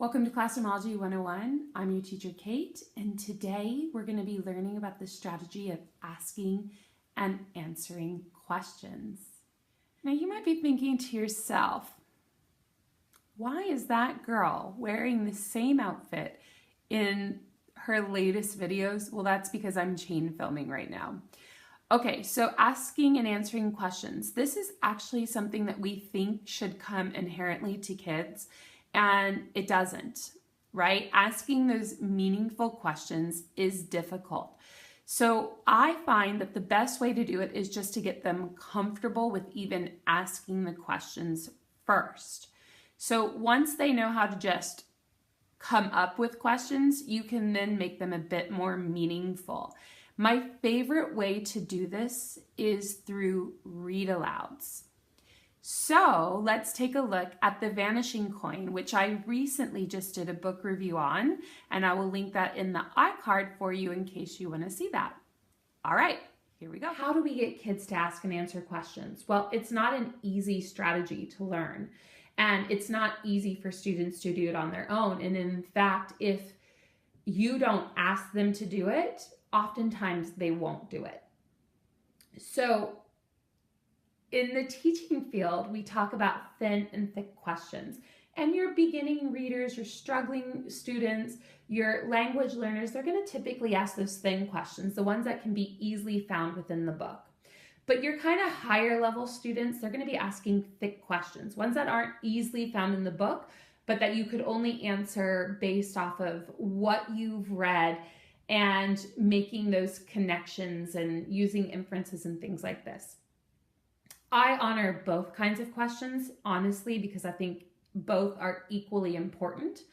Welcome to Classroomology 101. I'm your teacher, Kate, and today we're going to be learning about the strategy of asking and answering questions. Now you might be thinking to yourself, why is that girl wearing the same outfit in her latest videos? Well, that's because I'm chain filming right now. Okay, so asking and answering questions. This is actually something that we think should come inherently to kids, and it doesn't, right? Asking those meaningful questions is difficult. So I find that the best way to do it is just to get them comfortable with even asking the questions first. So once they know how to just come up with questions, you can then make them a bit more meaningful. My favorite way to do this is through read-alouds. So let's take a look at The Vanishing Coin, which I recently just did a book review on, and I will link that in the iCard for you in case you want to see that. All right, here we go. How do we get kids to ask and answer questions? Well, it's not an easy strategy to learn, and it's not easy for students to do it on their own. And in fact, if you don't ask them to do it, oftentimes they won't do it. So in the teaching field, we talk about thin and thick questions. And your beginning readers, your struggling students, your language learners, they're going to typically ask those thin questions, the ones that can be easily found within the book. But your kind of higher level students, they're going to be asking thick questions, ones that aren't easily found in the book, but that you could only answer based off of what you've read and making those connections and using inferences and things like this. I honor both kinds of questions, honestly, because I think both are equally important.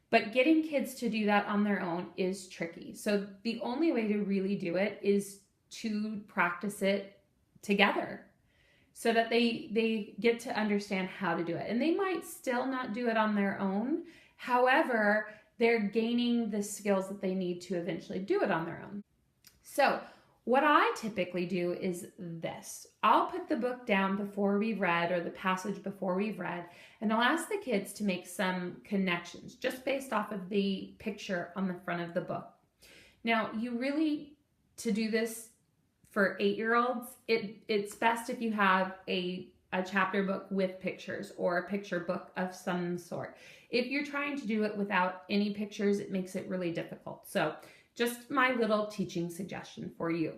But getting kids to do that on their own is tricky. So the only way to really do it is to practice it together so that they get to understand how to do it. And they might still not do it on their own. However, they're gaining the skills that they need to eventually do it on their own. So what I typically do is this. I'll put the book down before we've read, or the passage before we've read, and I'll ask the kids to make some connections just based off of the picture on the front of the book. Now, you really, to do this for 8-year-olds, it's best if you have a chapter book with pictures or a picture book of some sort. If you're trying to do it without any pictures, it makes it really difficult. So just my little teaching suggestion for you.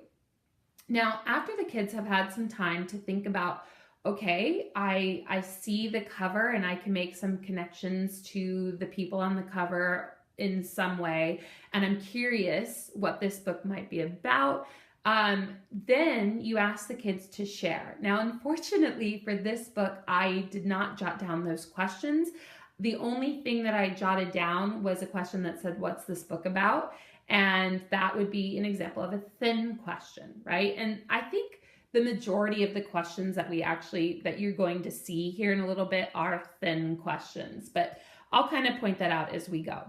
Now, after the kids have had some time to think about, okay, I see the cover and I can make some connections to the people on the cover in some way, and I'm curious what this book might be about, then you ask the kids to share. Now, unfortunately for this book, I did not jot down those questions. The only thing that I jotted down was a question that said, what's this book about? And that would be an example of a thin question, right? And I think the majority of the questions that you're going to see here in a little bit are thin questions, but I'll kind of point that out as we go.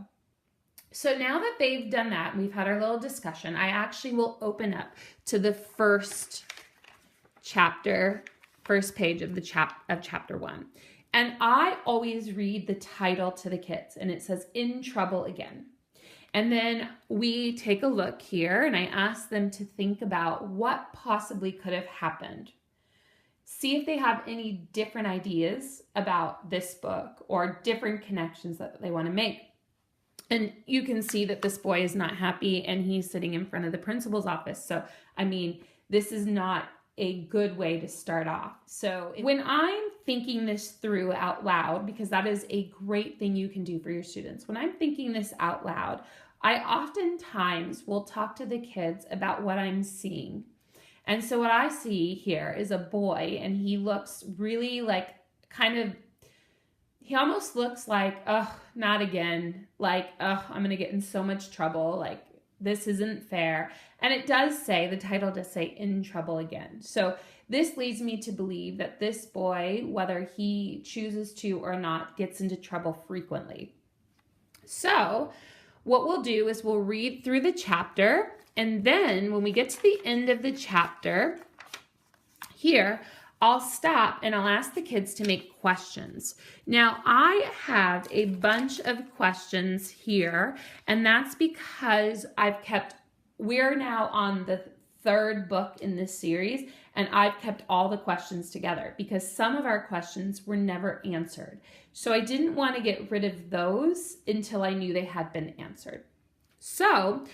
So now that they've done that, and we've had our little discussion, I actually will open up to the first page of chapter 1. And I always read the title to the kids, and it says, In Trouble Again. And then we take a look here, and I ask them to think about what possibly could have happened. See if they have any different ideas about this book or different connections that they want to make. And you can see that this boy is not happy, and he's sitting in front of the principal's office. So, I mean, this is not a good way to start off. So when I'm thinking this through out loud, because that is a great thing you can do for your students, when I'm thinking this out loud, I oftentimes will talk to the kids about what I'm seeing. And so what I see here is a boy, and he looks really like he almost looks like, oh, not again. Like, oh, I'm going to get in so much trouble. Like, this isn't fair. And it does say, the title does say, In Trouble Again. So this leads me to believe that this boy, whether he chooses to or not, gets into trouble frequently. So what we'll do is we'll read through the chapter, and then when we get to the end of the chapter, here, I'll stop and I'll ask the kids to make questions. Now, I have a bunch of questions here, and that's because we're now on the third book in this series, and I've kept all the questions together because some of our questions were never answered. So I didn't want to get rid of those until I knew they had been answered. So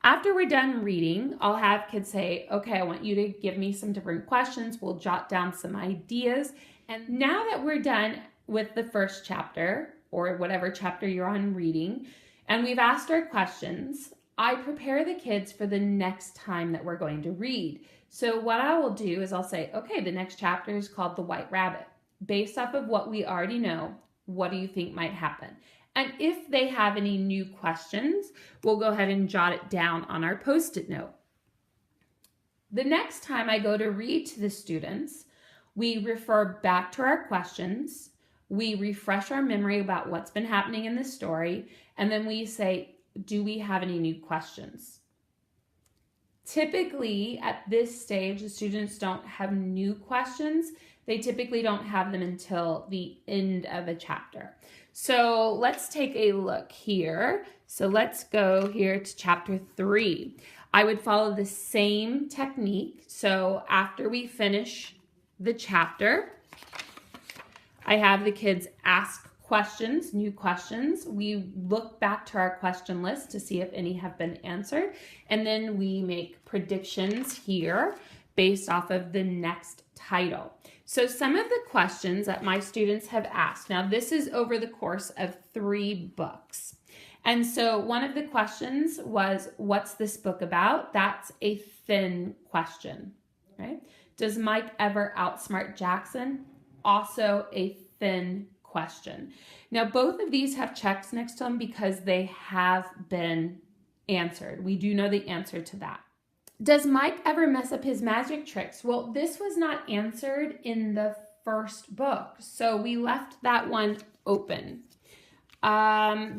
after we're done reading, I'll have kids say, okay, I want you to give me some different questions. We'll jot down some ideas. And now that we're done with the first chapter, or whatever chapter you're on reading, and we've asked our questions, I prepare the kids for the next time that we're going to read. So what I will do is I'll say, okay, the next chapter is called The White Rabbit. Based off of what we already know, what do you think might happen? And if they have any new questions, we'll go ahead and jot it down on our Post-it note. The next time I go to read to the students, we refer back to our questions, we refresh our memory about what's been happening in the story, and then we say, do we have any new questions? Typically, at this stage, the students don't have new questions. They typically don't have them until the end of a chapter. So let's take a look here. So let's go here to chapter 3. I would follow the same technique. So after we finish the chapter, I have the kids ask questions, new questions. We look back to our question list to see if any have been answered. And then we make predictions here based off of the next title. So some of the questions that my students have asked, now this is over the course of 3 books. And so one of the questions was, what's this book about? That's a thin question, right? Does Mike ever outsmart Jackson? Also a thin question. Now both of these have checks next to them because they have been answered. We do know the answer to that. Does Mike ever mess up his magic tricks? Well, this was not answered in the first book, so we left that one open.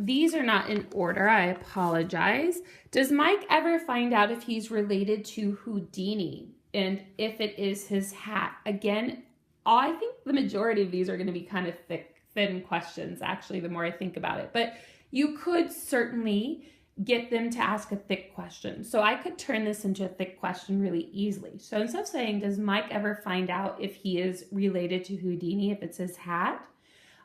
These are not in order, I apologize. Does Mike ever find out if he's related to Houdini? And if it is his hat? Again, I think the majority of these are going to be kind of thin questions, actually, the more I think about it. But you could certainly get them to ask a thick question. So I could turn this into a thick question really easily. So instead of saying, does Mike ever find out if he is related to Houdini, if it's his hat?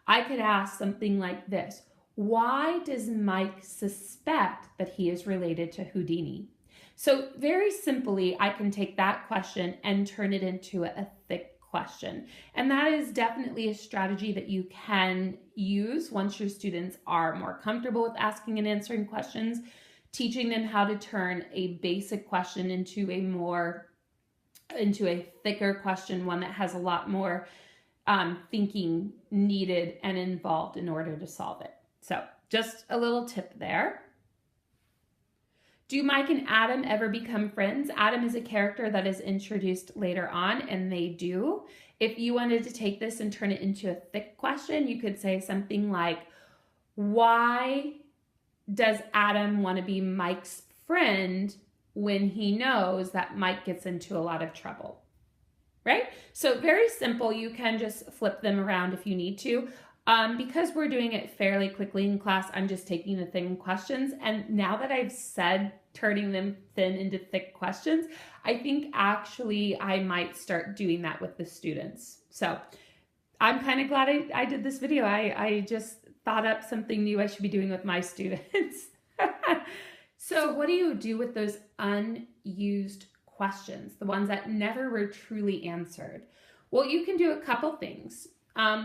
I could ask something like this. Why does Mike suspect that he is related to Houdini? So very simply, I can take that question and turn it into a thick question. And that is definitely a strategy that you can use once your students are more comfortable with asking and answering questions, teaching them how to turn a basic question into a thicker question, one that has a lot more thinking needed and involved in order to solve it. So just a little tip there. Do Mike and Adam ever become friends? Adam is a character that is introduced later on, and they do. If you wanted to take this and turn it into a thick question, you could say something like, why does Adam want to be Mike's friend when he knows that Mike gets into a lot of trouble? Right? So very simple. You can just flip them around if you need to. Because we're doing it fairly quickly in class, I'm just taking the thin questions. And now that I've said turning them thin into thick questions, I think actually I might start doing that with the students. So I'm kind of glad I did this video. I just thought up something new I should be doing with my students. So what do you do with those unused questions, the ones that never were truly answered? Well, you can do a couple things.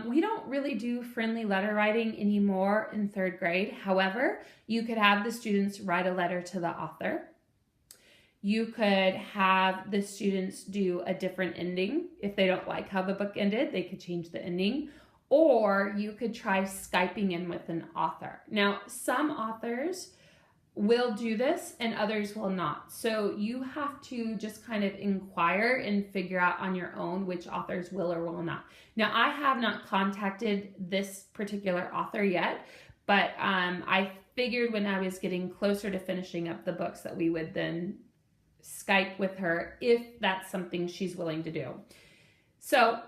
We don't really do friendly letter writing anymore in 3rd grade. However, you could have the students write a letter to the author. You could have the students do a different ending. If they don't like how the book ended, they could change the ending. Or you could try Skyping in with an author. Now, some authors will do this and others will not. So you have to just kind of inquire and figure out on your own which authors will or will not. Now, I have not contacted this particular author yet, but I figured when I was getting closer to finishing up the books that we would then Skype with her if that's something she's willing to do. So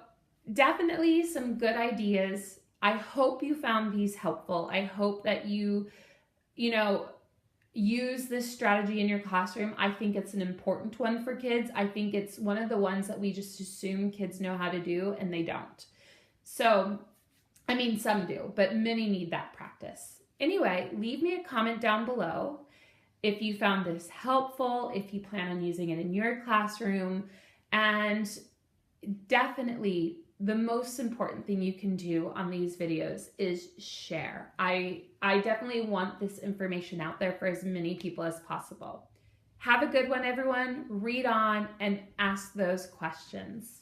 definitely some good ideas. I hope you found these helpful. I hope that you use this strategy in your classroom. I think it's an important one for kids. I think it's one of the ones that we just assume kids know how to do, and they don't. So, I mean, some do, but many need that practice. Anyway, leave me a comment down below if you found this helpful, if you plan on using it in your classroom, and definitely the most important thing you can do on these videos is share. I definitely want this information out there for as many people as possible. Have a good one, everyone. Read on and ask those questions.